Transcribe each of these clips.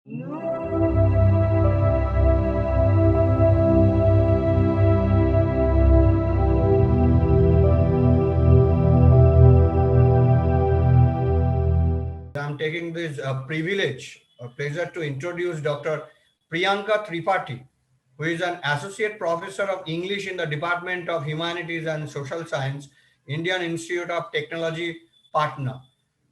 I'm taking this privilege, a pleasure to introduce Dr. Priyanka Tripathi, who is an associate professor of English in the Department of Humanities and Social Science, Indian Institute of Technology, Patna.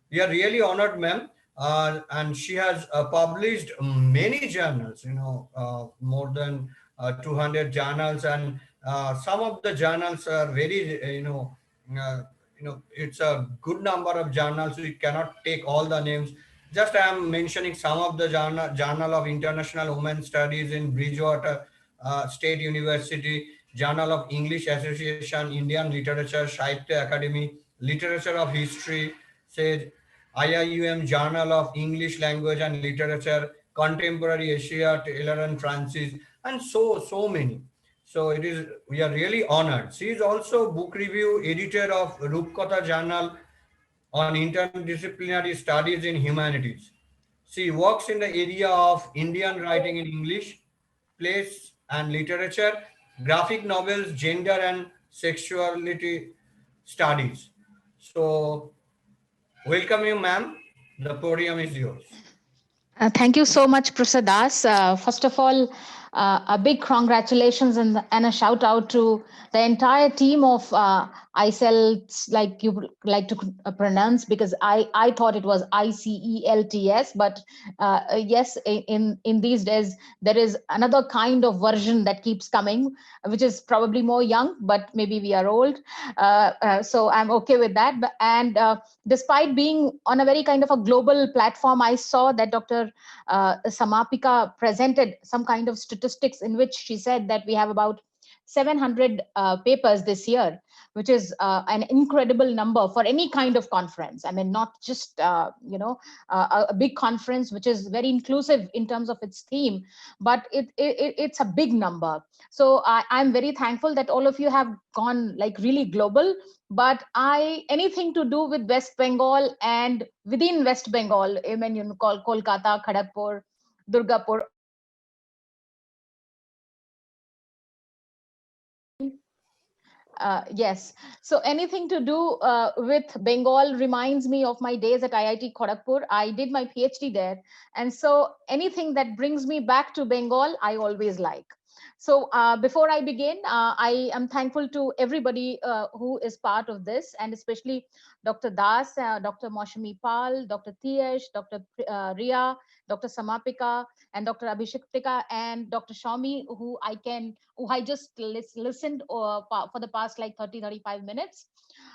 We are really honored, ma'am, and she has published many journals. More than 200 journals, and some of the journals are very, uh, it's a good number of journals. We cannot take all the names. Just I am mentioning some of the Journal of International Women's Studies in Bridgewater State University, Journal of English Association, Indian Literature, Sahitya Academy, Literature of History, say IIUM Journal of English Language and Literature, Contemporary Asia, Taylor and Francis, and so many. So it is, we are really honored. She is also book review editor of Rupkatha Journal on interdisciplinary studies in humanities. She works in the area of Indian writing in English, plays and literature, graphic novels, gender and sexuality studies. So, welcome you, ma'am. The podium is yours. Thank you so much, Professor Das. First of all, a big congratulations and a shout out to the entire team of ICELTS, like you like to pronounce, because I thought it was ICELTS, but yes, in these days there is another kind of version that keeps coming, which is probably more young, but maybe we are old. So I'm okay with that. And despite being on a very kind of a global platform, I saw that Dr. Samapika presented some kind of statistics in which she said that we have about 700 papers this year, which is an incredible number for any kind of conference. I mean, not just a big conference which is very inclusive in terms of its theme, but it's a big number. So I'm very thankful that all of you have gone like really global. But anything to do with West Bengal and within West Bengal, I mean, call Kolkata, Kharagpur, Durgapur. Yes. So anything to do with Bengal reminds me of my days at IIT Kharagpur. I did my PhD there. And so anything that brings me back to Bengal, I always like. So before I begin, I am thankful to everybody who is part of this, and especially Dr. Das, Dr. Moshami Pal, Dr. Tiyesh, Dr. Ria, Dr. Samapika, and Dr. Abhishektika, and Dr. Shami, who I just listened for the past like 35 minutes.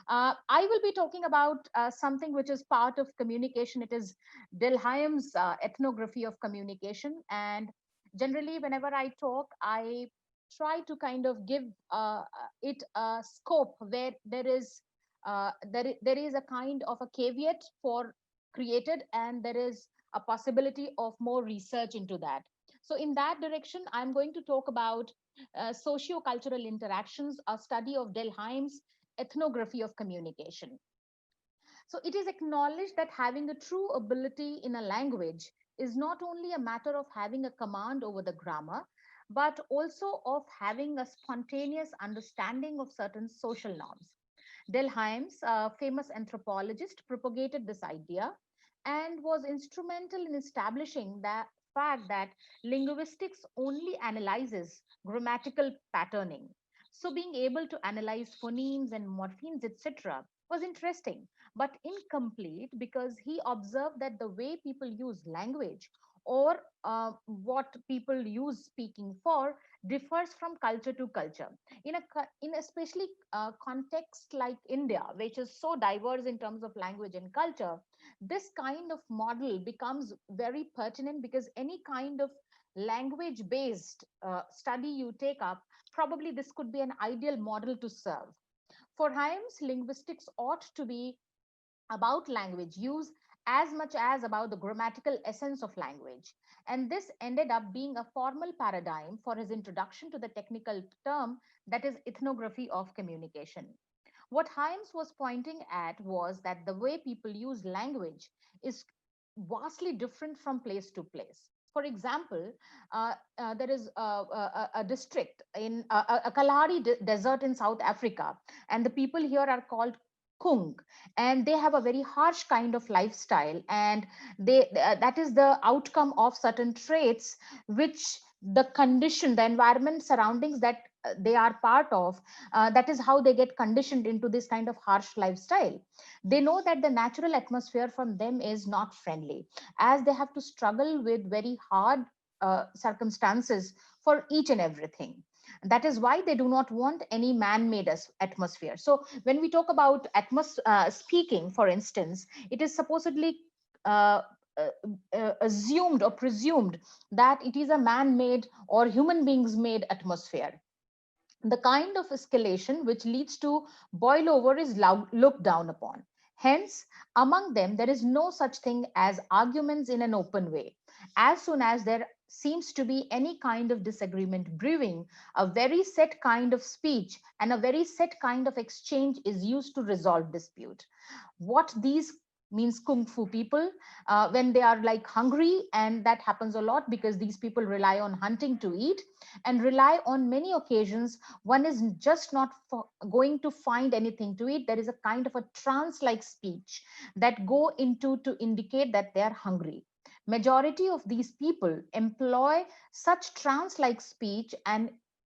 I will be talking about something which is part of communication. It is Delheim's ethnography of communication. And generally, whenever I talk, I try to kind of give it a scope where there is a kind of a caveat for created, and there is a possibility of more research into that. So in that direction, I'm going to talk about socio-cultural interactions, a study of Delheim's ethnography of communication. So it is acknowledged that having a true ability in a language is not only a matter of having a command over the grammar, but also of having a spontaneous understanding of certain social norms. Delheims, a famous anthropologist, propagated this idea and was instrumental in establishing the fact that linguistics only analyzes grammatical patterning. So, being able to analyze phonemes and morphemes, etc., was interesting but incomplete, because he observed that the way people use language, or what people use speaking for, differs from culture to culture. In especially context like India, which is so diverse in terms of language and culture, this kind of model becomes very pertinent, because any kind of language based study you take up, probably this could be an ideal model to serve. For Himes, linguistics ought to be about language use as much as about the grammatical essence of language. And this ended up being a formal paradigm for his introduction to the technical term that is ethnography of communication. What Himes was pointing at was that the way people use language is vastly different from place to place. For example, there is a district in a Kalahari desert in South Africa, and the people here are called Kung, and they have a very harsh kind of lifestyle, and that is the outcome of certain traits which the condition, the environment surroundings that they are part of, that is how they get conditioned into this kind of harsh lifestyle. They know that the natural atmosphere from them is not friendly, as they have to struggle with very hard circumstances for each and everything. That is why they do not want any man-made atmosphere. So when we talk about speaking, for instance, it is supposedly uh, assumed or presumed that it is a man-made or human beings made atmosphere. The kind of escalation which leads to boil over is looked down upon. Hence, among them, there is no such thing as arguments in an open way. As soon as there seems to be any kind of disagreement brewing, a very set kind of speech and a very set kind of exchange is used to resolve dispute. What these means kung fu people, when they are like hungry, and that happens a lot because these people rely on hunting to eat, and rely on many occasions, one is just not going to find anything to eat. There is a kind of a trance like speech that go into to indicate that they are hungry. Majority of these people employ such trance like speech, and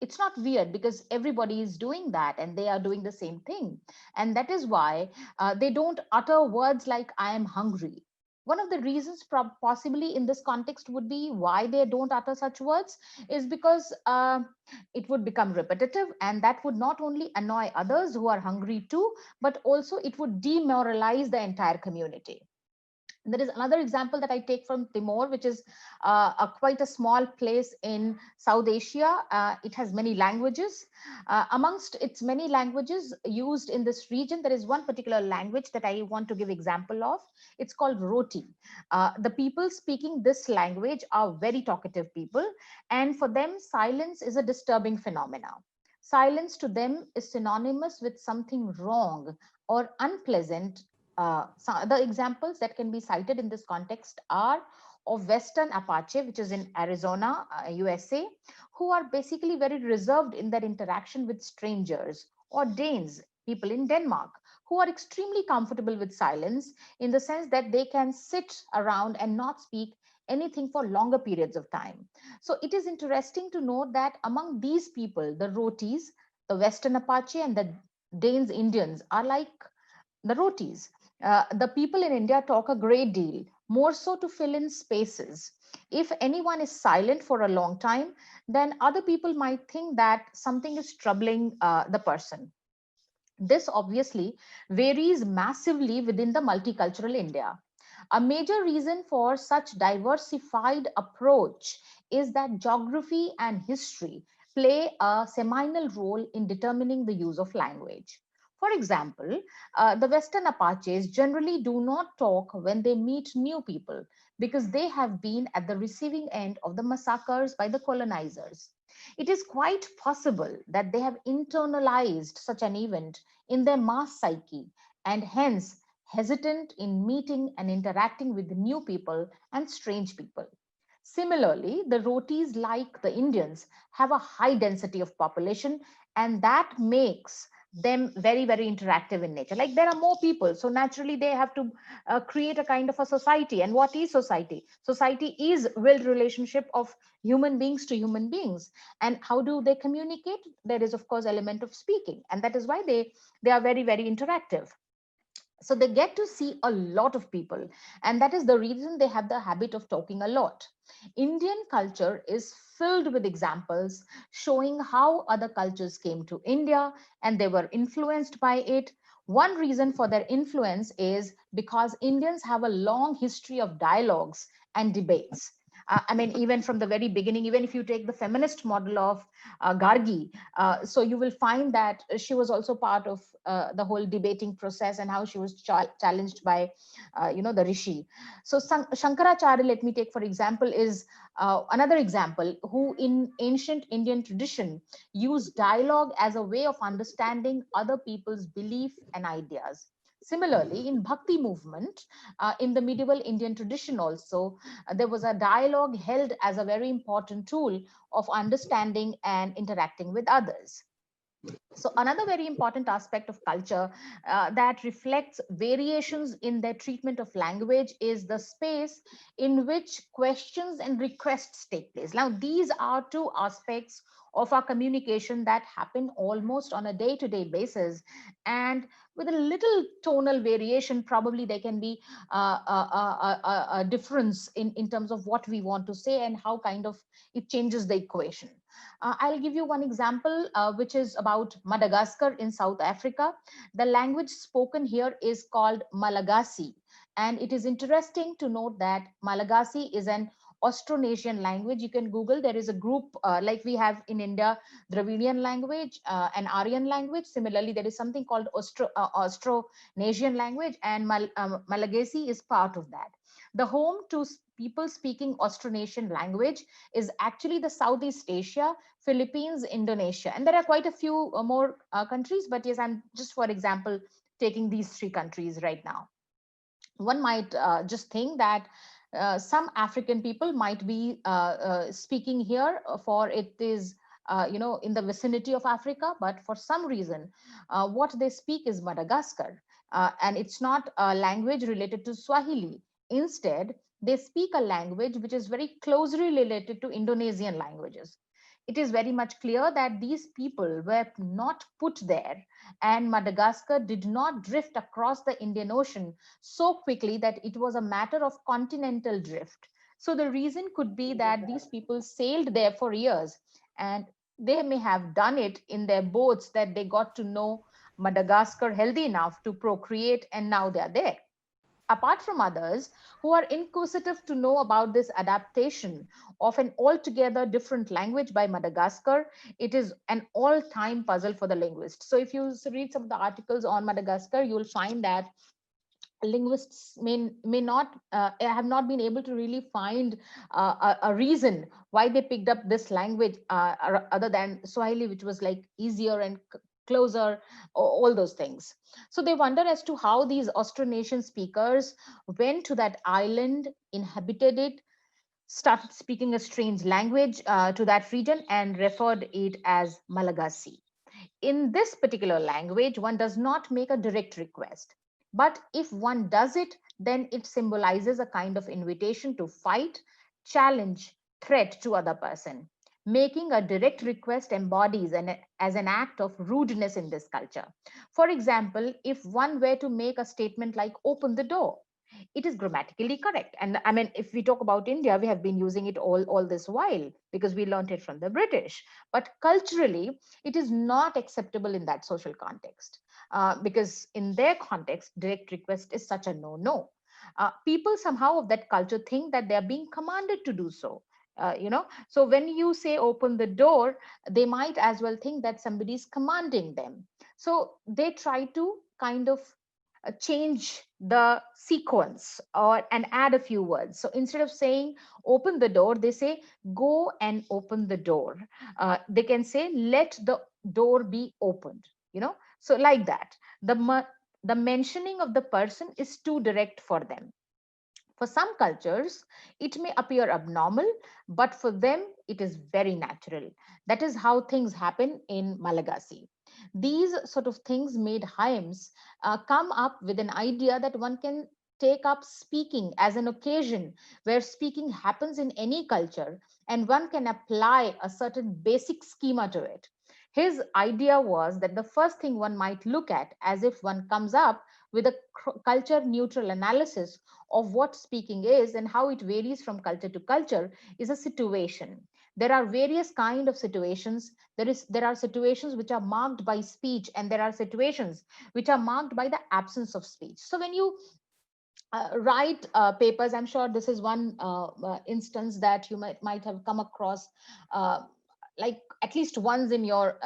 it's not weird because everybody is doing that and they are doing the same thing. And that is why they don't utter words like I am hungry. One of the reasons possibly in this context would be why they don't utter such words is because it would become repetitive, and that would not only annoy others who are hungry too, but also it would demoralize the entire community. There is another example that I take from Timor, which is quite a small place in South Asia. It has many languages. Amongst its many languages used in this region, there is one particular language that I want to give example of. It's called Roti. The people speaking this language are very talkative people, and for them, silence is a disturbing phenomena. Silence to them is synonymous with something wrong or unpleasant. Some other examples that can be cited in this context are of Western Apache, which is in Arizona, USA, who are basically very reserved in their interaction with strangers, or Danes, people in Denmark, who are extremely comfortable with silence in the sense that they can sit around and not speak anything for longer periods of time. So it is interesting to note that among these people, the Rotis, the Western Apache, and the Danes Indians are like the rotis. The people in India talk a great deal, more so to fill in spaces. If anyone is silent for a long time, then other people might think that something is troubling the person. This obviously varies massively within the multicultural India. A major reason for such diversified approach is that geography and history play a seminal role in determining the use of language. For example, the Western Apaches generally do not talk when they meet new people because they have been at the receiving end of the massacres by the colonizers. It is quite possible that they have internalized such an event in their mass psyche, and hence hesitant in meeting and interacting with new people and strange people. Similarly, the Rotis, like the Indians, have a high density of population, and that makes them very, very interactive in nature. Like there are more people, so naturally they have to create a kind of a society. And what is society? Society is will relationship of human beings to human beings. And how do they communicate? There is, of course, element of speaking, and that is why they are very, very interactive. So they get to see a lot of people, and that is the reason they have the habit of talking a lot. Indian culture is filled with examples showing how other cultures came to India and they were influenced by it. One reason for their influence is because Indians have a long history of dialogues and debates. I mean, even from the very beginning, even if you take the feminist model of Gargi, so you will find that she was also part of the whole debating process, and how she was challenged by, the rishi. So Shankaracharya, let me take for example, is another example who in ancient Indian tradition used dialogue as a way of understanding other people's belief and ideas. Similarly, in Bhakti movement, in the medieval Indian tradition also, there was a dialogue held as a very important tool of understanding and interacting with others. So another very important aspect of culture that reflects variations in their treatment of language is the space in which questions and requests take place. Now, these are two aspects of our communication that happen almost on a day-to-day basis, and with a little tonal variation, probably there can be a difference in terms of what we want to say and how kind of it changes the equation. I'll give you one example, which is about Madagascar in South Africa. The language spoken here is called Malagasy. And it is interesting to note that Malagasy is an Austronesian language. You can Google, there is a group like we have in India, Dravidian language, and Aryan language. Similarly, there is something called Austronesian language, and Malagasy is part of that. The home to people speaking Austronesian language is actually the Southeast Asia, Philippines, Indonesia. And there are quite a few more countries, but yes, I'm just, for example, taking these three countries right now. One might just think that some African people might be speaking here for it is in the vicinity of Africa, but for some reason, what they speak is Madagascar, and it's not a language related to Swahili. Instead, they speak a language which is very closely related to Indonesian languages. It is very much clear that these people were not put there, and Madagascar did not drift across the Indian Ocean so quickly that it was a matter of continental drift. So the reason could be that these people sailed there for years, and they may have done it in their boats that they got to know Madagascar healthy enough to procreate, and now they are there. Apart from others who are inquisitive to know about this adaptation of an altogether different language by Madagascar, it is an all-time puzzle for the linguist. So if you read some of the articles on Madagascar, you will find that linguists may not have not been able to really find a reason why they picked up this language other than Swahili, which was like easier and closer, all those things. So they wonder as to how these Austronesian speakers went to that island, inhabited it, started speaking a strange language to that region, and referred it as Malagasy. In this particular language, one does not make a direct request. But if one does it, then it symbolizes a kind of invitation to fight, challenge, threat to other person. Making a direct request embodies as an act of rudeness in this culture. For example, if one were to make a statement like open the door, it is grammatically correct. And I mean, if we talk about India, we have been using it all this while because we learned it from the British. But culturally, it is not acceptable in that social context because in their context, direct request is such a no-no. People somehow of that culture think that they are being commanded to do so. So when you say open the door, they might as well think that somebody is commanding them. So they try to kind of change the sequence or and add a few words. So instead of saying open the door, they say go and open the door. They can say let the door be opened. So like that, the mentioning of the person is too direct for them. For some cultures, it may appear abnormal, but for them, it is very natural. That is how things happen in Malagasy. These sort of things made Haims come up with an idea that one can take up speaking as an occasion where speaking happens in any culture, and one can apply a certain basic schema to it. His idea was that the first thing one might look at, as if one comes up with a culture neutral analysis of what speaking is and how it varies from culture to culture, is a situation. There are various kind of situations. There are situations which are marked by speech, and there are situations which are marked by the absence of speech. So when you write papers, I'm sure this is one instance that you might have come across like at least once in your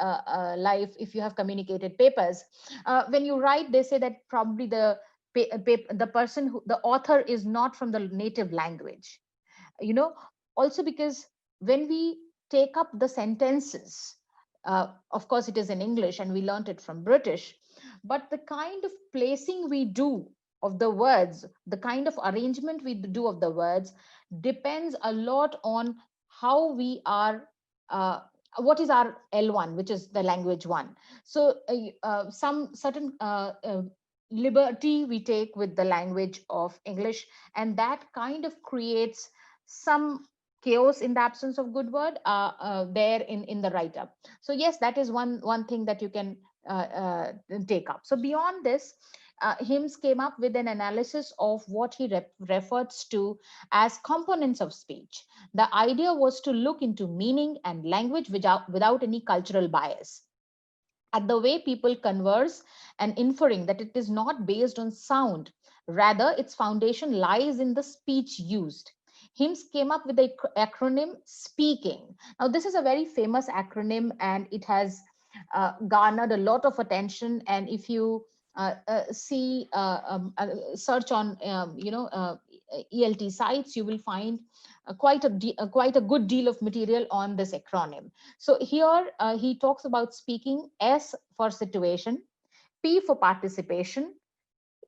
life if you have communicated papers. When you write, they say that probably the person the author is not from the native language. you know Also because when we take up the sentences, of course it is in English and we learned it from British, but the kind of placing we do of the words, the kind of arrangement we do of the words depends a lot on how we are, uh, what is our L1, which is the language one. So some certain liberty we take with the language of English, and that kind of creates some chaos in the absence of good word there in the write up. So yes, that is one thing that you can take up. So beyond this, Hims came up with an analysis of what he refers to as components of speech. The idea was to look into meaning and language without any cultural bias, at the way people converse, and inferring that it is not based on sound. Rather, its foundation lies in the speech used. Hims came up with the acronym SPEAKING. Now, this is a very famous acronym and it has garnered a lot of attention. And if you see, search on, ELT sites, you will find quite a good deal of material on this acronym. So here he talks about speaking: S for situation, P for participation,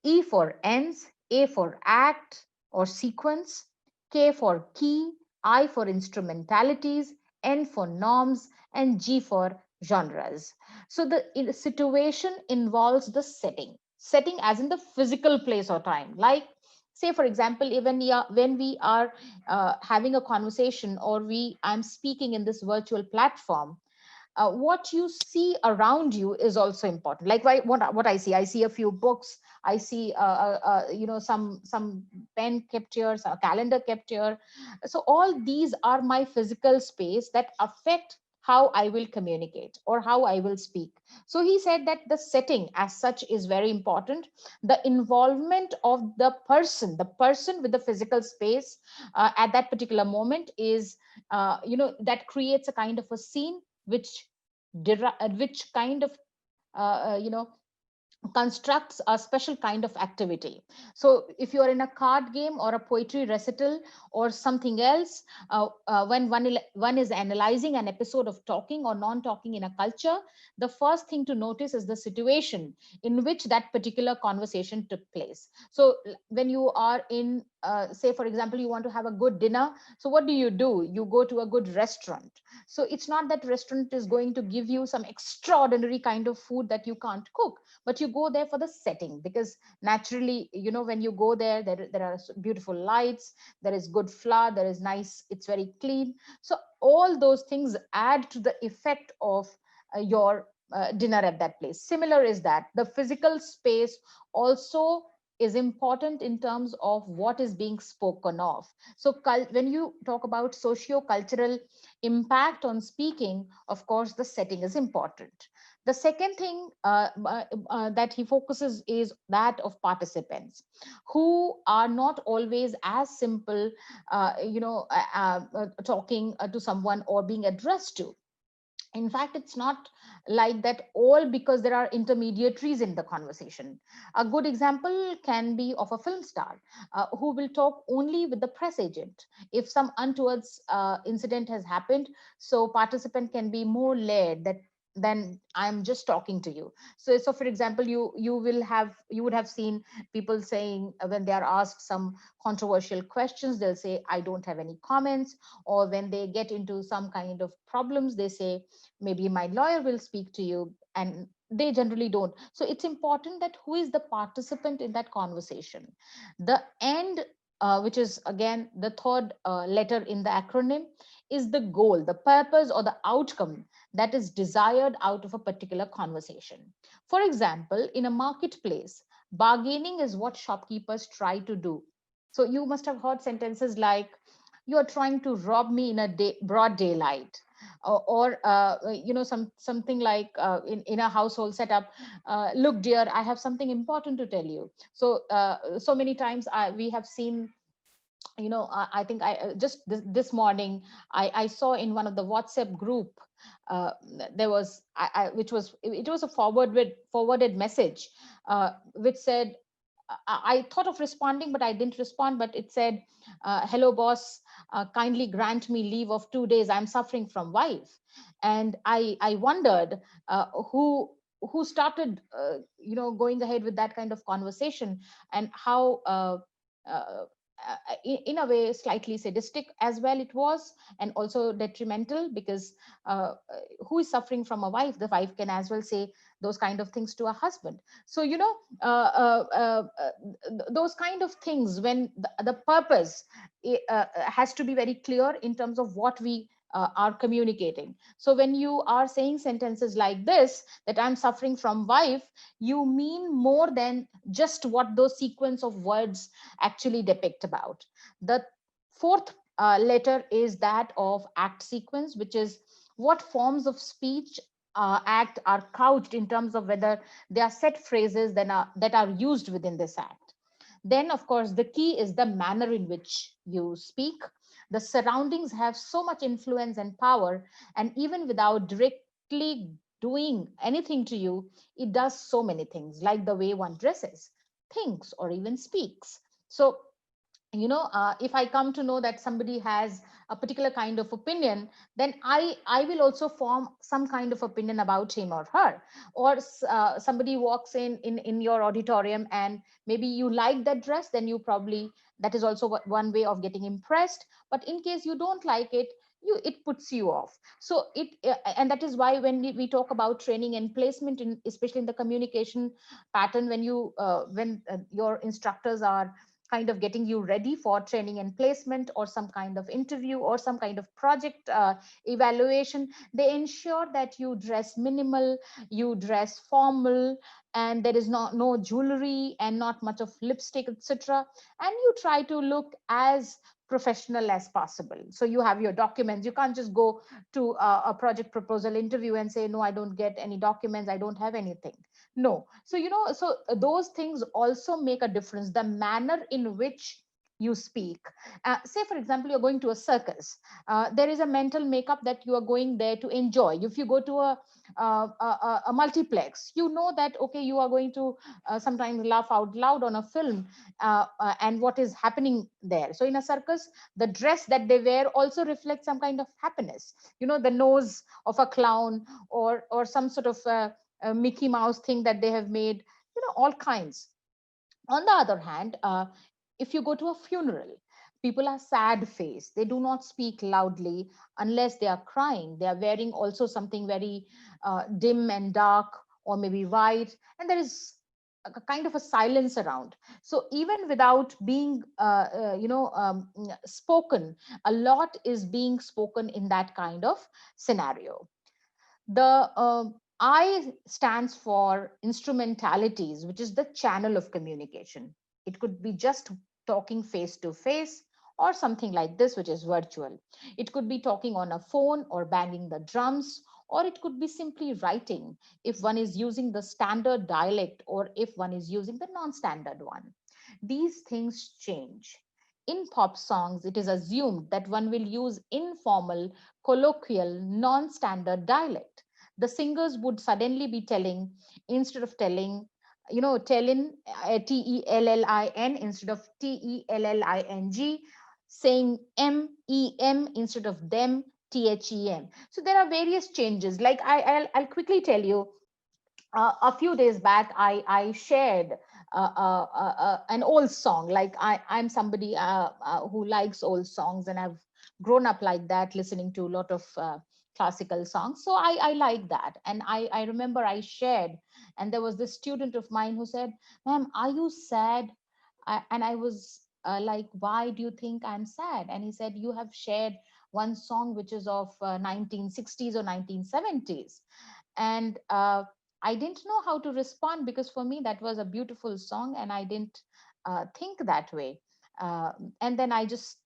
E for ends, A for act or sequence, K for key, I for instrumentalities, N for norms, and G for genres. So the situation involves the setting as in the physical place or time. Like, say for example, even when we are having a conversation, or I'm speaking in this virtual platform, what you see around you is also important. Like what I see a few books, I see some pen kept here, some calendar kept here. So all these are my physical space that affect how I will communicate or how I will speak. So he said that the setting as such is very important. The involvement of the person with the physical space at that particular moment is that creates a kind of a scene which which kind of you know constructs a special kind of activity. So if you are in a card game or a poetry recital or something else, when one is analyzing an episode of talking or non-talking in a culture, the first thing to notice is the situation in which that particular conversation took place. So when you are in, say for example, you want to have a good dinner, so what do? You go to a good restaurant. So it's not that restaurant is going to give you some extraordinary kind of food that you can't cook, but you go there for the setting, because naturally, when you go there, there are beautiful lights, there is good flour, there is nice, it's very clean. So all those things add to the effect of your dinner at that place. Similar is that the physical space also is important in terms of what is being spoken of. So when you talk about socio-cultural impact on speaking, of course the setting is important. The second thing that he focuses is that of participants, who are not always as simple, talking to someone or being addressed to. In fact, it's not like that all, because there are intermediaries in the conversation. A good example can be of a film star who will talk only with the press agent if some untoward incident has happened. So participant can be more layered, that then I'm just talking to you. So for example, you would have seen people saying, when they are asked some controversial questions, they'll say, I don't have any comments. Or when they get into some kind of problems, they say, maybe my lawyer will speak to you, and they generally don't. So it's important that who is the participant in that conversation. The end, which is again the third letter in the acronym, is the goal, the purpose, or the outcome that is desired out of a particular conversation. For example, in a marketplace, bargaining is what shopkeepers try to do. So you must have heard sentences like, you are trying to rob me in a broad daylight. Or something like, in a household setup, look dear, I have something important to tell you. So so many times we have seen, I think I just this morning, I saw in one of the WhatsApp group, uh, there was which was, it was a forwarded message, which said, I thought of responding, but I didn't respond. But it said, hello, boss, kindly grant me leave of 2 days. I'm suffering from wife. And I wondered who. who started going ahead with that kind of conversation, and how uh, in a way slightly sadistic as well it was, and also detrimental, because who is suffering from a wife? The wife can as well say those kind of things to a husband. So those kind of things, when the purpose has to be very clear in terms of what we are communicating. So when you are saying sentences like this, that I'm suffering from wife, you mean more than just what those sequence of words actually depict about. The fourth letter is that of act sequence, which is what forms of speech act are couched in terms of whether they are set phrases that are used within this act. Then, of course, the key is the manner in which you speak. The surroundings have so much influence and power, and even without directly doing anything to you, it does so many things, like the way one dresses, thinks, or even speaks. So if I come to know that somebody has a particular kind of opinion, then I will also form some kind of opinion about him or her. Or somebody walks in your auditorium, and maybe you like that dress, then you probably, that is also one way of getting impressed. But in case you don't like it, it puts you off. So and that is why when we talk about training and placement, in especially in the communication pattern, when your instructors are kind of getting you ready for training and placement, or some kind of interview, or some kind of project evaluation, they ensure that you dress minimal, you dress formal, and there is no jewelry and not much of lipstick, etc. And you try to look as professional as possible. So you have your documents. You can't just go to a project proposal interview and say, no, I don't get any documents, I don't have anything. No. So those things also make a difference, the manner in which you speak. Say for example, you're going to a circus. There is a mental makeup that you are going there to enjoy. If you go to a multiplex, you know that okay, you are going to sometimes laugh out loud on a film, and what is happening there. So in a circus, the dress that they wear also reflects some kind of happiness. The nose of a clown, or some sort of a Mickey Mouse thing that they have made, all kinds. On the other hand, if you go to a funeral, people are sad faced. They do not speak loudly unless they are crying. They are wearing also something very dim and dark, or maybe white, and there is a kind of a silence around. So even without being spoken, a lot is being spoken in that kind of scenario. The I stands for instrumentalities, which is the channel of communication. It could be just talking face to face, or something like this, which is virtual. It could be talking on a phone, or banging the drums, or it could be simply writing if one is using the standard dialect, or if one is using the non-standard one. These things change. In pop songs, it is assumed that one will use informal, colloquial, non-standard dialect. The singers would suddenly be telling, instead of telling, tellin, Tellin instead of Telling, saying MEM instead of them, THEM. So there are various changes. Like I'll quickly tell you, a few days back, I shared an old song. Like I'm somebody who likes old songs, and I've grown up like that, listening to a lot of classical songs. So I like that, and I remember I shared, and there was this student of mine who said, "Ma'am, are you sad?" And I was like, "Why do you think I'm sad?" And he said, "You have shared one song which is of 1960s or 1970s." And I didn't know how to respond, because for me that was a beautiful song, and I didn't think that way. And then I just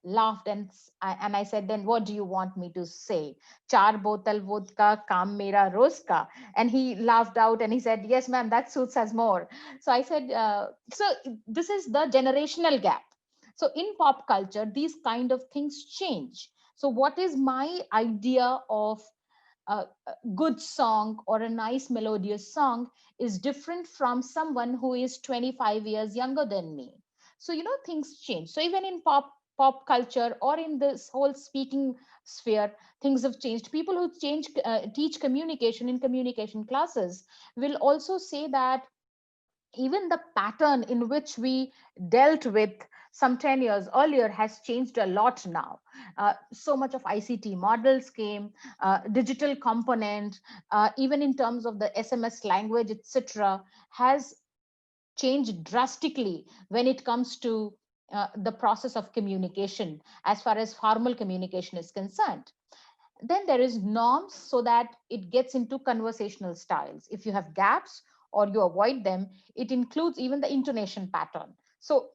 laughed, and I said, "Then what do you want me to say? Char botal vodka, kam mera roz ka." And he laughed out, and he said, "Yes, ma'am, that suits us more." So I said, so this is the generational gap. So in pop culture, these kind of things change. So what is my idea of a good song, or a nice melodious song, is different from someone who is 25 years younger than me? So things change. So even in pop pop culture or in this whole speaking sphere, things have changed. People who teach communication in communication classes will also say that even the pattern in which we dealt with some 10 years earlier has changed a lot now. So much of ICT models came, digital component, even in terms of the SMS language, etc., has changed drastically when it comes to the process of communication as far as formal communication is concerned. Then there is norms, so that it gets into conversational styles. If you have gaps or you avoid them, it includes even the intonation pattern. So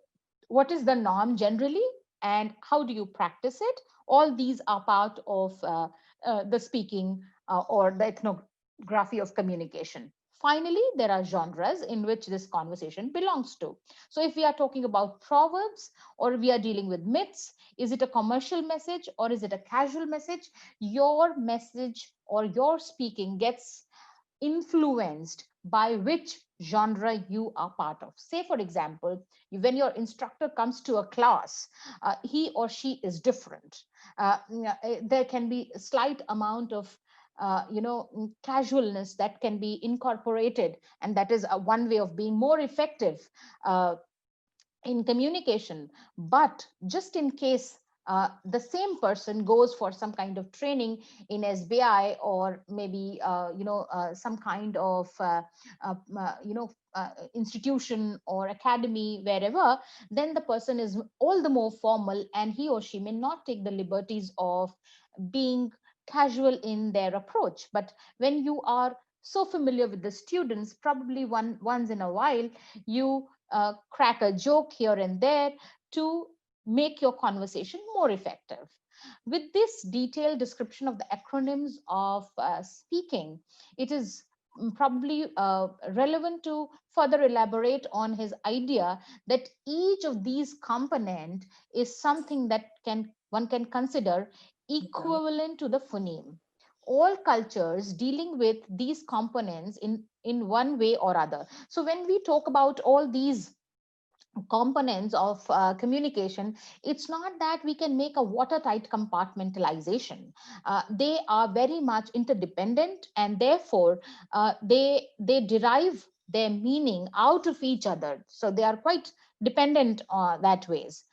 what is the norm generally, and how do you practice it? All these are part of the speaking or the ethnography of communication. Finally, there are genres in which this conversation belongs to. So if we are talking about proverbs, or we are dealing with myths, is it a commercial message or is it a casual message? Your message or your speaking gets influenced by which genre you are part of. Say, for example, when your instructor comes to a class, he or she is different. There can be a slight amount of casualness that can be incorporated, and that is one way of being more effective in communication. But just in case the same person goes for some kind of training in SBI, or maybe some kind of institution or academy, wherever, then the person is all the more formal, and he or she may not take the liberties of being casual in their approach. But when you are so familiar with the students, probably once in a while you crack a joke here and there to make your conversation more effective. With this detailed description of the acronyms of speaking, it is probably relevant to further elaborate on his idea that each of these component is something that one can consider equivalent to the phoneme. All cultures dealing with these components in one way or other. So when we talk about all these components of communication, it's not that we can make a watertight compartmentalization. They are very much interdependent, and therefore they derive their meaning out of each other. So they are quite dependent that ways.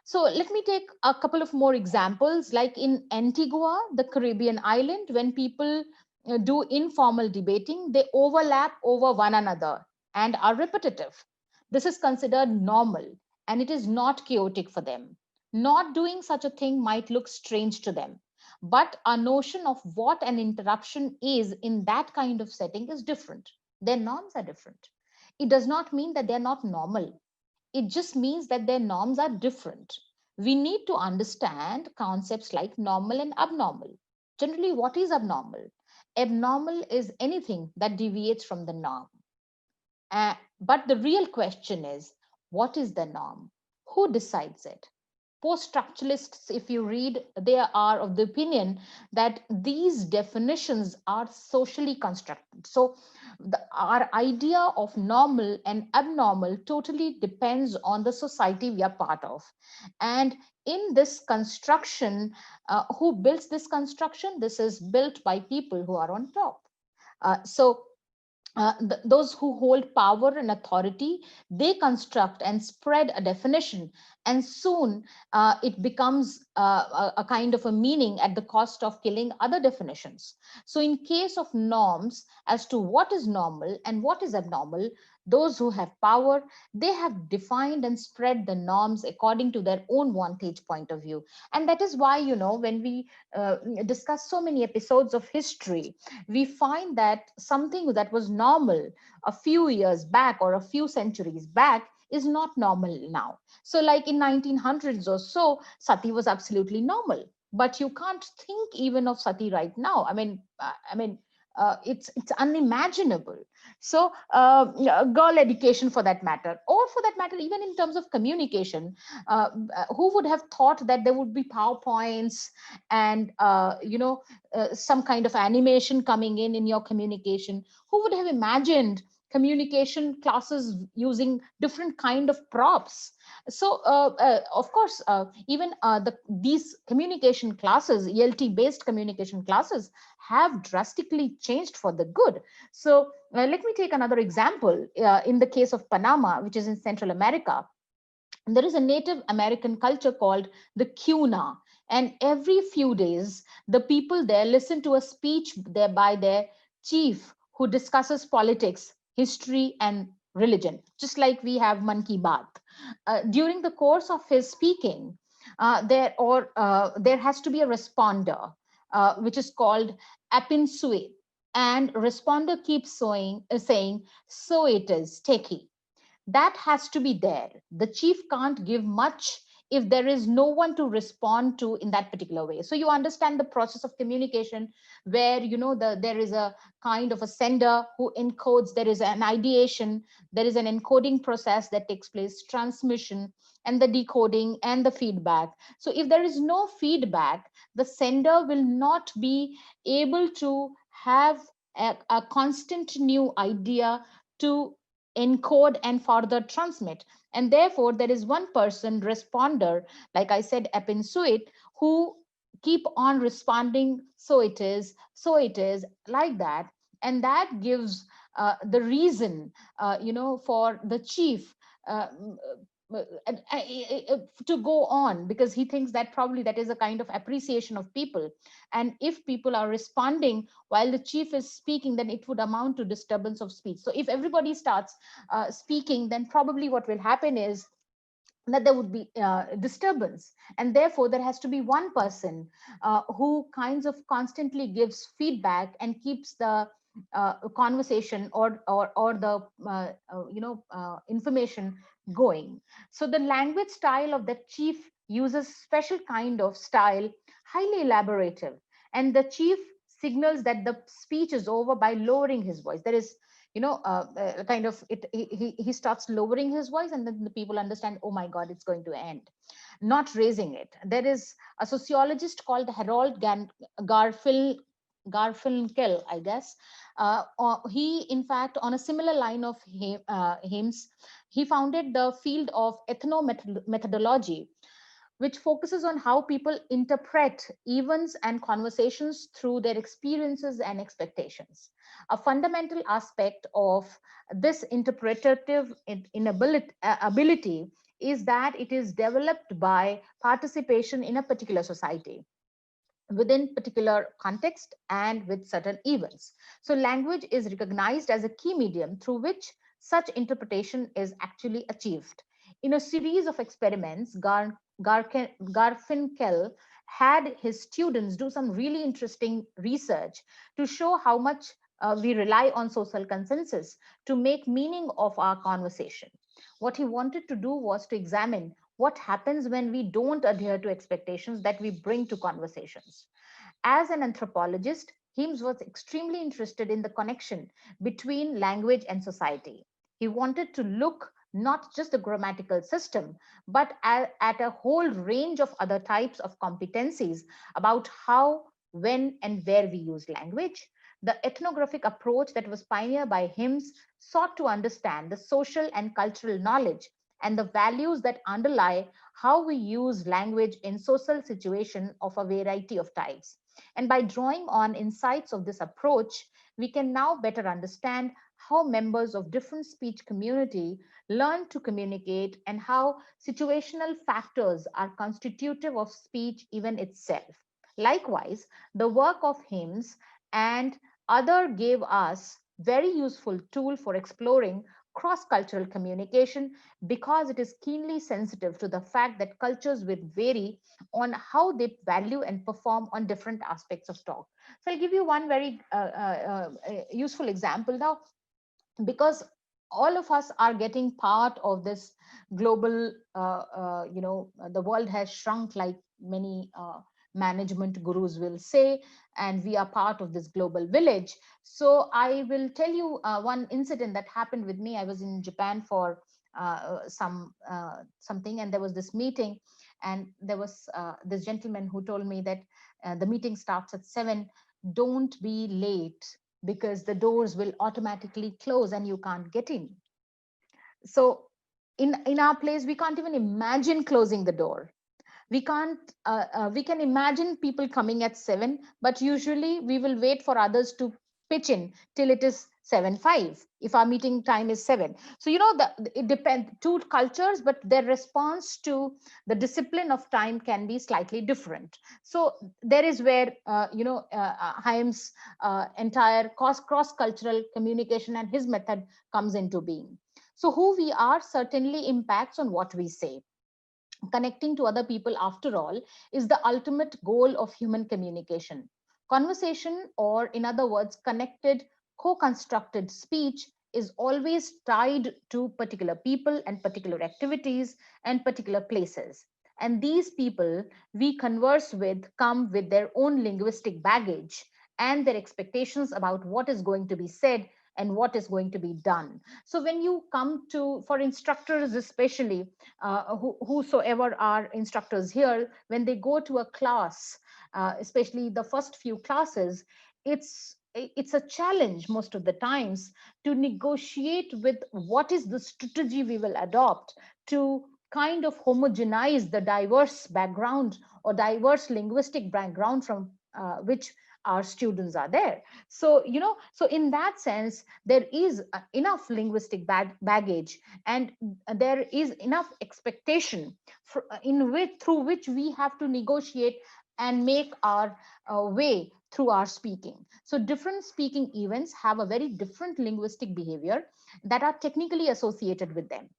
So let me take a couple of more examples. Like in Antigua, the Caribbean island, when people do informal debating, they overlap over one another and are repetitive. This is considered normal, and it is not chaotic for them. Not doing such a thing might look strange to them, but our notion of what an interruption is in that kind of setting is different. Their norms are different. It does not mean that they're not normal. It just means that their norms are different. We need to understand concepts like normal and abnormal. Generally, what is abnormal? Abnormal is anything that deviates from the norm. But the real question is, what is the norm? Who decides it? Post-structuralists, if you read, they are of the opinion that these definitions are socially constructed. So our idea of normal and abnormal totally depends on the society we are part of. And in this construction, who builds this construction? This is built by people who are on top. Those who hold power and authority, they construct and spread a definition, and soon it becomes a kind of a meaning at the cost of killing other definitions. So in case of norms as to what is normal and what is abnormal, those who have power, they have defined and spread the norms according to their own vantage point of view. And that is why, when we discuss so many episodes of history, we find that something that was normal a few years back or a few centuries back is not normal now. So like in 1900s or so, sati was absolutely normal, but you can't think even of sati right now. It's unimaginable. So girl education, for that matter, or for that matter even in terms of communication, who would have thought that there would be PowerPoints and some kind of animation coming in your communication? Who would have imagined communication classes using different kind of props. So of course, even these communication classes, ELT based communication classes, have drastically changed for the good. So let me take another example. In the case of Panama, which is in Central America, there is a Native American culture called the Cuna. And every few days, the people there listen to a speech there by their chief who discusses politics, history, and religion, just like we have Man Ki Baat. During the course of his speaking, there has to be a responder, which is called apin sui, and responder keeps saying, "So it is, take heed." That has to be there. The chief can't give much if there is no one to respond to in that particular way. So you understand the process of communication, where there is a kind of a sender who encodes, there is an ideation, there is an encoding process that takes place, transmission, and the decoding and the feedback. So if there is no feedback, the sender will not be able to have a constant new idea to encode and further transmit. And therefore, there is one person responder, like I said, Epinsuit, who keep on responding, so it is, like that. And that gives the reason, for the chief to go on, because he thinks that probably that is a kind of appreciation of people. And if people are responding while the chief is speaking, then it would amount to disturbance of speech. So if everybody starts speaking, then probably what will happen is that there would be disturbance, and therefore there has to be one person who kinds of constantly gives feedback and keeps the conversation or the information going. So the language style of the chief uses special kind of style, highly elaborative, and the chief signals that the speech is over by lowering his voice. There is kind of it he starts lowering his voice, and then the people understand, oh my god, it's going to end, not raising it. There is a sociologist called Harold Garfinkel, I guess. He, in fact, on a similar line of hymns, he founded the field of ethnomethodology, which focuses on how people interpret events and conversations through their experiences and expectations. A fundamental aspect of this interpretative ability is that it is developed by participation in a particular society, within particular context and with certain events. So language is recognized as a key medium through which such interpretation is actually achieved. In a series of experiments, Garfinkel had his students do some really interesting research to show how much we rely on social consensus to make meaning of our conversation. What he wanted to do was to examine what happens when we don't adhere to expectations that we bring to conversations. As an anthropologist, Heems was extremely interested in the connection between language and society. He wanted to look not just the grammatical system, but at a whole range of other types of competencies about how, when, and where we use language. The ethnographic approach that was pioneered by Hims sought to understand the social and cultural knowledge and the values that underlie how we use language in social situations of a variety of types. And by drawing on insights of this approach, we can now better understand how members of different speech community learn to communicate and how situational factors are constitutive of speech even itself. Likewise, the work of hymns and other gave us very useful tool for exploring cross-cultural communication, because it is keenly sensitive to the fact that cultures will vary on how they value and perform on different aspects of talk. So I'll give you one very useful example now, because all of us are getting part of this global, the world has shrunk, like many management gurus will say, and we are part of this global village. So I will tell you one incident that happened with me. I was in Japan for something, and there was this meeting, and there was this gentleman who told me that the meeting starts at 7. Don't be late. because the doors will automatically close and you can't get in. So in our place, we can't even imagine closing the door. We can't we can imagine people coming at 7, but usually we will wait for others to pitch in till it is 7:05 if our meeting time is 7. So it depends, two cultures, but their response to the discipline of time can be slightly different. So there is where Haim's entire cross cultural communication and his method comes into being. So who we are certainly impacts on what we say. Connecting to other people, after all, is the ultimate goal of human communication. Conversation, or in other words, connected, co constructed speech, is always tied to particular people and particular activities and particular places. And these people we converse with come with their own linguistic baggage and their expectations about what is going to be said and what is going to be done. So when you come to, for instructors especially, whosoever are instructors here, when they go to a class, especially the first few classes, it's a challenge most of the times to negotiate with what is the strategy we will adopt to kind of homogenize the diverse background or diverse linguistic background from which our students are there. So so in that sense there is enough linguistic baggage, and there is enough expectation through which we have to negotiate and make our way through our speaking. So different speaking events have a very different linguistic behavior that are technically associated with them.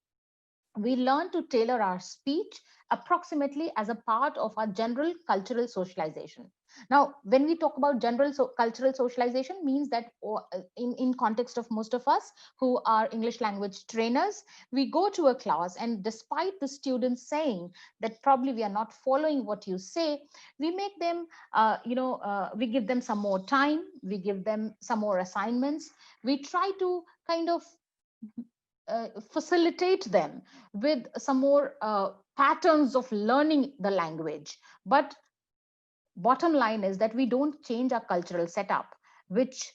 We learn to tailor our speech approximately as a part of our general cultural socialization. Now, when we talk about cultural socialization, means that in context of most of us who are English language trainers, we go to a class, and despite the students saying that probably we are not following what you say, we make them, we give them some more time, we give them some more assignments, we try to kind of facilitate them with some more patterns of learning the language. But bottom line is that we don't change our cultural setup, which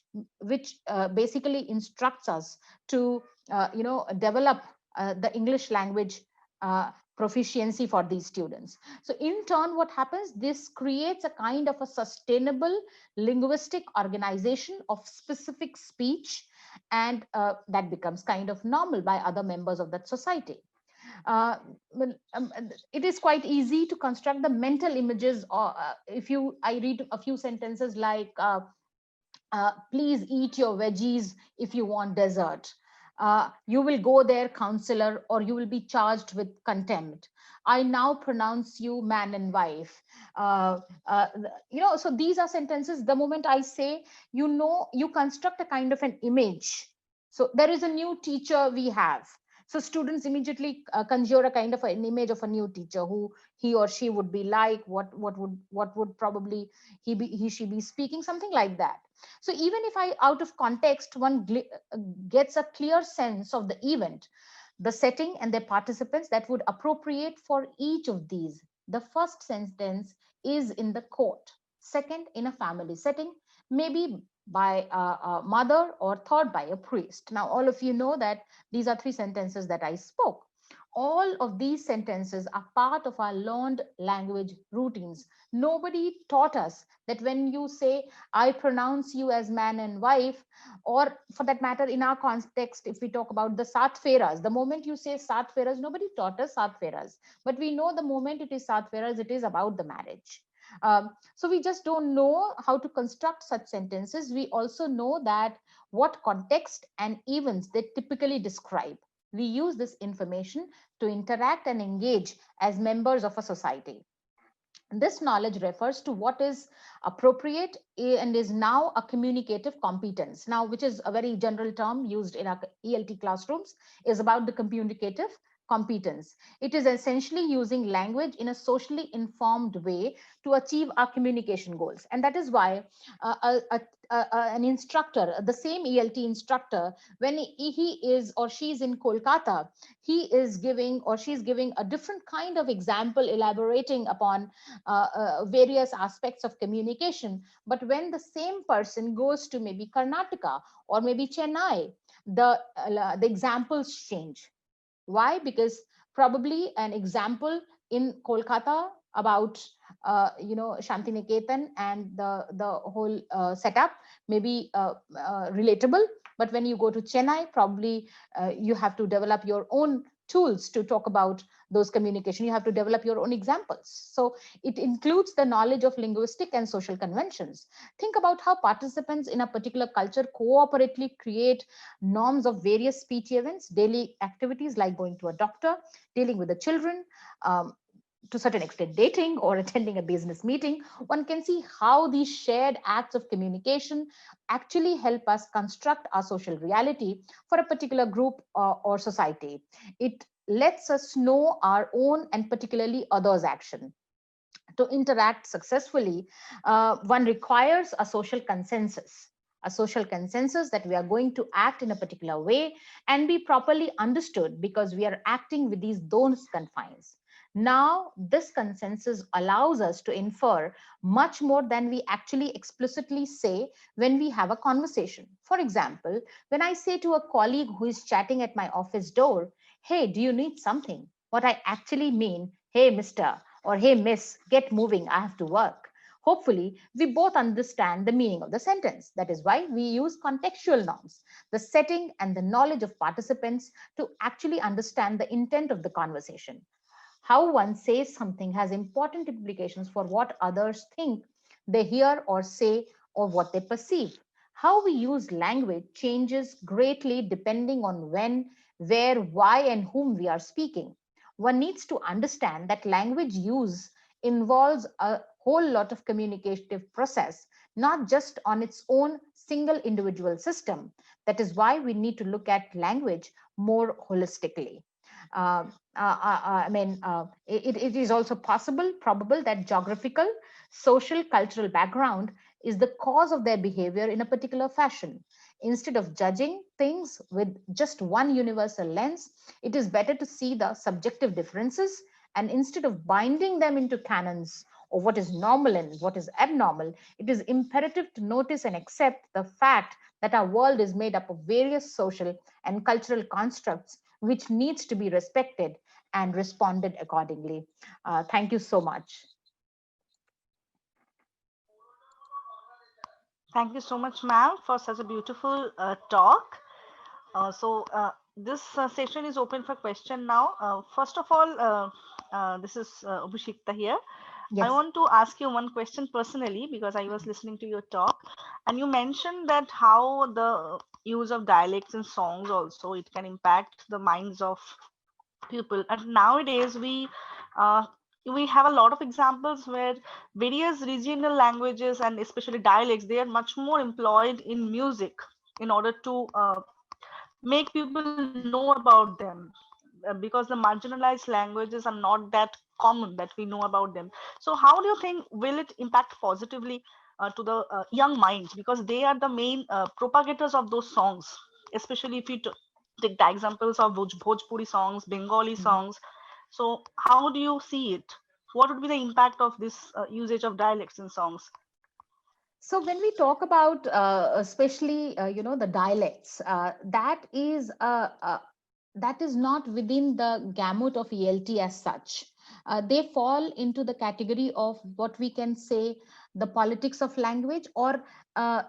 basically instructs us to develop the English language proficiency for these students. So in turn, what happens, this creates a kind of a sustainable linguistic organization of specific speech, and that becomes kind of normal by other members of that society. uh, it is quite easy to construct the mental images, or if you I read a few sentences like please eat your veggies if you want dessert. You will go there, counselor, or you will be charged with contempt. I now pronounce you man and wife. uh, so these are sentences. The moment I say, you construct a kind of an image. So there is a new teacher we have, so students immediately conjure a kind of an image of a new teacher, who he or she would be like, what would probably he she be speaking, something like that. So even if I out of context, one gets a clear sense of the event, the setting, and the participants that would appropriate for each of these. The first sentence is in the court, second in a family setting, maybe by a mother, or third by a priest. Now all of you know that these are three sentences that I spoke. All of these sentences are part of our learned language routines. Nobody taught us that when you say, I pronounce you as man and wife, or for that matter, in our context, if we talk about the Sat Feras, the moment you say Sat Feras, nobody taught us Sat Feras. But we know the moment it is Sat Feras, it is about the marriage. So we just don't know how to construct such sentences. We also know that what context and events they typically describe. We use this information to interact and engage as members of a society. This knowledge refers to what is appropriate and is now a communicative competence. Now, which is a very general term used in our ELT classrooms, is about the communicative competence. It is essentially using language in a socially informed way to achieve our communication goals. And that is why an instructor, the same ELT instructor, when he is or she is in Kolkata, he is giving or she's giving a different kind of example, elaborating upon various aspects of communication. But when the same person goes to maybe Karnataka or maybe Chennai, the examples change. Why? Because probably an example in Kolkata about Shantiniketan and the whole setup may be relatable, but when you go to Chennai, probably you have to develop your own tools to talk about those communication. You have to develop your own examples. So it includes the knowledge of linguistic and social conventions. Think about how participants in a particular culture cooperatively create norms of various speech events, daily activities like going to a doctor, dealing with the children, to a certain extent dating or attending a business meeting. One can see how these shared acts of communication actually help us construct our social reality for a particular group or society. It lets us know our own and particularly others' action. To interact successfully, one requires a social consensus that we are going to act in a particular way and be properly understood because we are acting with those confines. Now, this consensus allows us to infer much more than we actually explicitly say when we have a conversation. For example, when I say to a colleague who is chatting at my office door, "Hey, do you need something?" what I actually mean, "Hey, Mr." or "Hey, Miss, get moving, I have to work." Hopefully, we both understand the meaning of the sentence. That is why we use contextual norms, the setting and the knowledge of participants to actually understand the intent of the conversation. How one says something has important implications for what others think they hear or say or what they perceive. How we use language changes greatly depending on when, where, why, and whom we are speaking. One needs to understand that language use involves a whole lot of communicative process, not just on its own single individual system. That is why we need to look at language more holistically. It is also probable that geographical, social, cultural background is the cause of their behavior in a particular fashion. Instead of judging things with just one universal lens, it is better to see the subjective differences, and instead of binding them into canons of what is normal and what is abnormal, it is imperative to notice and accept the fact that our world is made up of various social and cultural constructs which needs to be respected and responded accordingly. Thank you so much. Thank you so much, ma'am, for such a beautiful talk. This session is open for question now. First of all, this is Abhishekta here. I Yes. want to ask you one question personally because I was listening to your talk, and you mentioned that how the use of dialects in songs also it can impact the minds of people. And nowadays uh, we have a lot of examples where various regional languages and especially dialects they are much more employed in music in order to make people know about them because the marginalized languages are not that common that we know about them. So how do you think will it impact positively to the young minds, because they are the main propagators of those songs, especially if you take the examples of Bhojpuri songs, Bengali songs. So how do you see it? What would be the impact of this usage of dialects in songs? So when we talk about especially the dialects, that is not within the gamut of ELT as such. They fall into the category of what we can say the politics of language, or uh,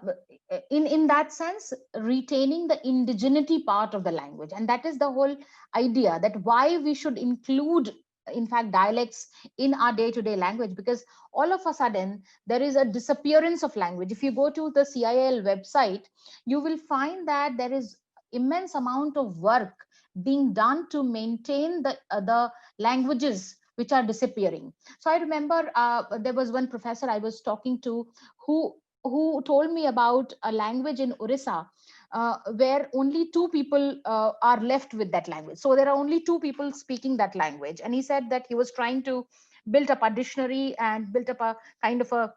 in that sense retaining the indigeneity part of the language. And that is the whole idea, that why we should include in fact dialects in our day-to-day language, because all of a sudden there is a disappearance of language. If you go to the CIL website, you will find that there is immense amount of work being done to maintain the languages which are disappearing. So I remember there was one professor I was talking to who told me about a language in Orissa where only two people are left with that language. So there are only two people speaking that language. And he said that he was trying to build up a dictionary and built up a kind of a,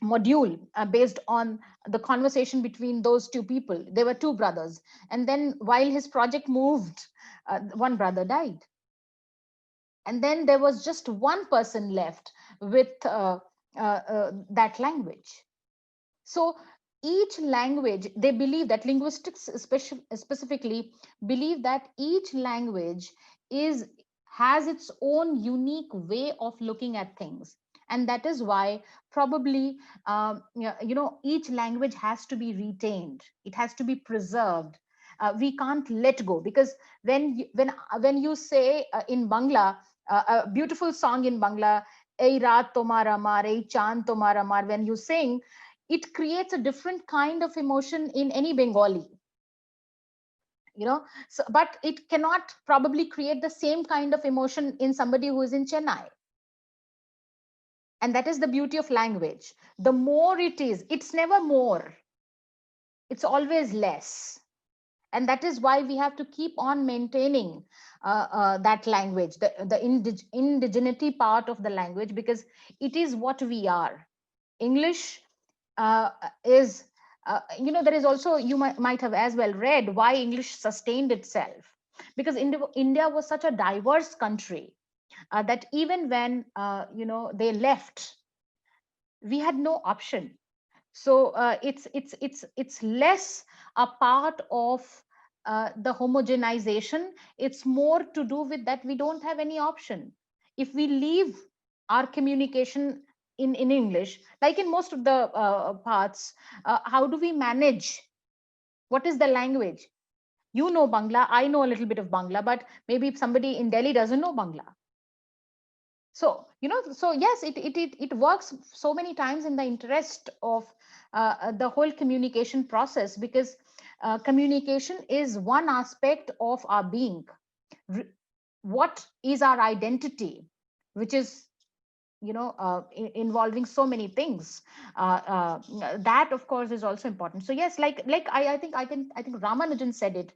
module based on the conversation between those two people. They were two brothers. And then while his project moved, one brother died. And then there was just one person left with that language. So each language, they believe that linguistics specifically believe that each language has its own unique way of looking at things. And that is why probably each language has to be retained. It has to be preserved. We can't let go, because when you say in Bangla, a beautiful song in Bangla, Ei Raat Tomar Amar, Ei Chand Tomar Amar, when you sing, it creates a different kind of emotion in any Bengali. So, but it cannot probably create the same kind of emotion in somebody who is in Chennai. And that is the beauty of language. The more it is, it's never more. It's always less. And that is why we have to keep on maintaining that language, the indigeneity part of the language, because it is what we are. English is, there is also, you might have as well read why English sustained itself, because India was such a diverse country that even when, they left, we had no option. So it's less a part of the homogenization. It's more to do with that we don't have any option. If we leave our communication in English, like in most of the parts, how do we manage? What is the language? You know Bangla, I know a little bit of Bangla, but maybe somebody in Delhi doesn't know Bangla. So, so yes, it works so many times in the interest of the whole communication process, because communication is one aspect of our being. What is our identity, which is, involving so many things. That, of course, is also important. So yes, like I think Ramanujan said it.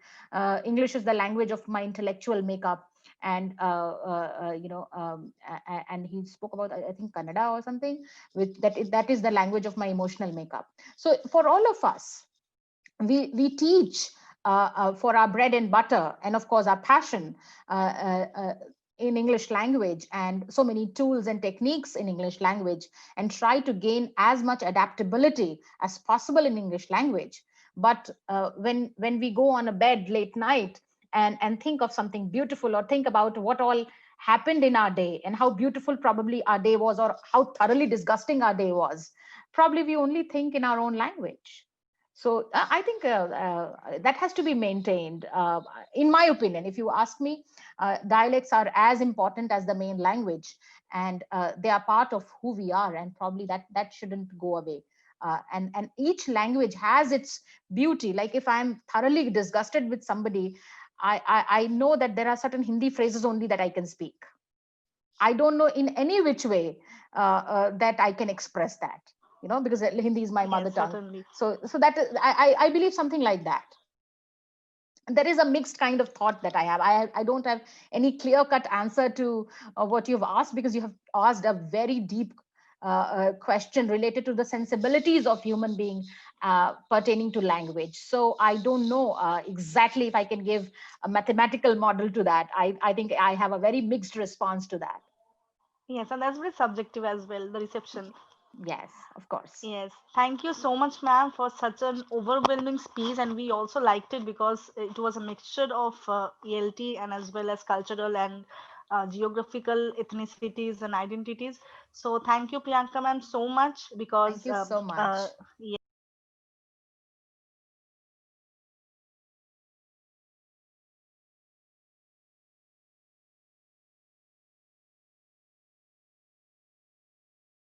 English is the language of my intellectual makeup. And and he spoke about, I think, Kannada or something, with that is the language of my emotional makeup. So for all of us, we teach for our bread and butter, and of course our passion in English language, and so many tools and techniques in English language, and try to gain as much adaptability as possible in English language. But when we go on a bed late night and think of something beautiful, or think about what all happened in our day and how beautiful probably our day was, or how thoroughly disgusting our day was, probably we only think in our own language. So I think that has to be maintained. In my opinion, if you ask me, dialects are as important as the main language, and they are part of who we are, and probably that shouldn't go away. And each language has its beauty. Like if I'm thoroughly disgusted with somebody, I know that there are certain Hindi phrases only that I can speak. I don't know in any which way that I can express that, because Hindi is my mother tongue. Certainly. So that I believe something like that. There is a mixed kind of thought that I have. I don't have any clear-cut answer to what you've asked, because you have asked a very deep question related to the sensibilities of human being pertaining to language. So I don't know exactly if I can give a mathematical model to that. I think I have a very mixed response to that. Yes, and that's very subjective as well, the reception. Yes, of course. Yes, thank you so much, ma'am, for such an overwhelming speech. And we also liked it because it was a mixture of ELT and as well as cultural and geographical ethnicities and identities. So thank you, Priyanka, ma'am, so much, because Thank you so much. yeah.